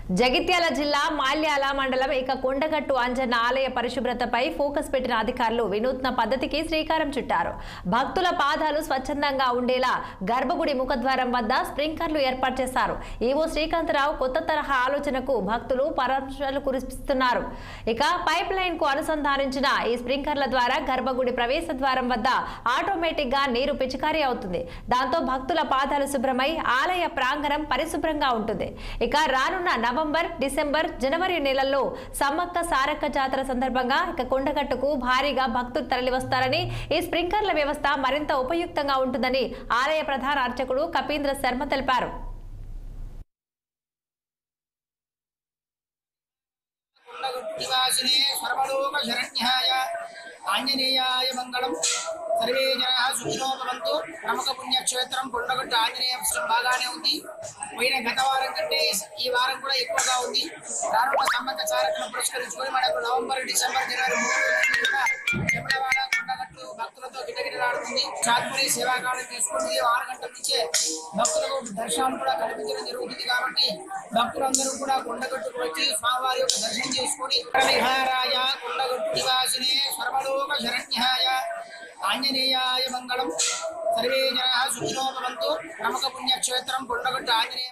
జగిత్యాల జిల్లా మాల్యాల మండలం కొండగట్టు అంజన్న ఆలయ పరిశుభ్రతపై ఫోకస్ పెట్టిన అధికారులు వినూత్న పద్ధతికి శ్రీకారం చుట్టారు. భక్తుల పాదాలు స్వచ్ఛందంగా ఉండేలా గర్భగుడి ముఖద్వారం వద్ద స్ప్రింక్లర్లు ఏర్పాటు చేశారు. ఈవో శ్రీకాంతరావు కొత్త తరహా ఆలోచనకు భక్తులు పరామర్శలు కురిపిస్తున్నారు. పైప్ లైన్ కు అనుసంధానించిన ఈ స్ప్రింక్లర్ల ద్వారా గర్భగుడి ప్రవేశ ద్వారం వద్ద ఆటోమేటిక్ గా నీరు పిచికారీ అవుతుంది. దాంతో భక్తుల పాదాలు శుభ్రమై ఆలయ ప్రాంగణం పరిశుభ్రంగా ఉంటుంది. రానున్న నవంబర్, డిసెంబర్, జనవరి నెలల్లో సమ్మక్క సారక్క జాతర సందర్భంగా కొండగట్టుకు భారీగా భక్తులు తరలివస్తారని, ఈ స్ప్రింక్లర్ల వ్యవస్థ మరింత ఉపయుక్తంగా ఉంటుందని ఆలయ ప్రధాన అర్చకుడు కపీంద్ర శర్మ తెలిపారు. ఆంజనేయాయ మంగళం. సర్వే జనా సుఖినో భవంతు. ప్రముఖ పుణ్యక్షేత్రం కొండగట్టు ఆంజనేయ స్వామి బాగానే ఉంది. పోయిన గత వారం కంటే ఈ వారం కూడా ఎక్కువగా ఉంది. రానున్న సమ్మక్క సారక్కను పురస్కరించుకొని మనకు నవంబర్, డిసెంబర్, జనవరి 3 కూడా ఎప్పటివాడ కొండగట్టు భక్తులతో గిటగిటలాడుతుంది. చాతుపరి సేవాకాలం తీసుకుంది. 6 గంటల నుంచే భక్తులకు దర్శనం కూడా కల్పించడం జరుగుతుంది. కాబట్టి భక్తులందరూ కూడా కొండగట్టుకు వచ్చి స్వామివారి యొక్క దర్శనం చేసుకుని విహారాయ కొండగట్టు నివాసినే సర్వలోక శరణ్యాయ ఆంజనేయాయ మంగళం. సర్వే జనా సుఖినో భవంతు. ప్రముఖ పుణ్యక్షేత్రం కొండగట్టు ఆంజనేయ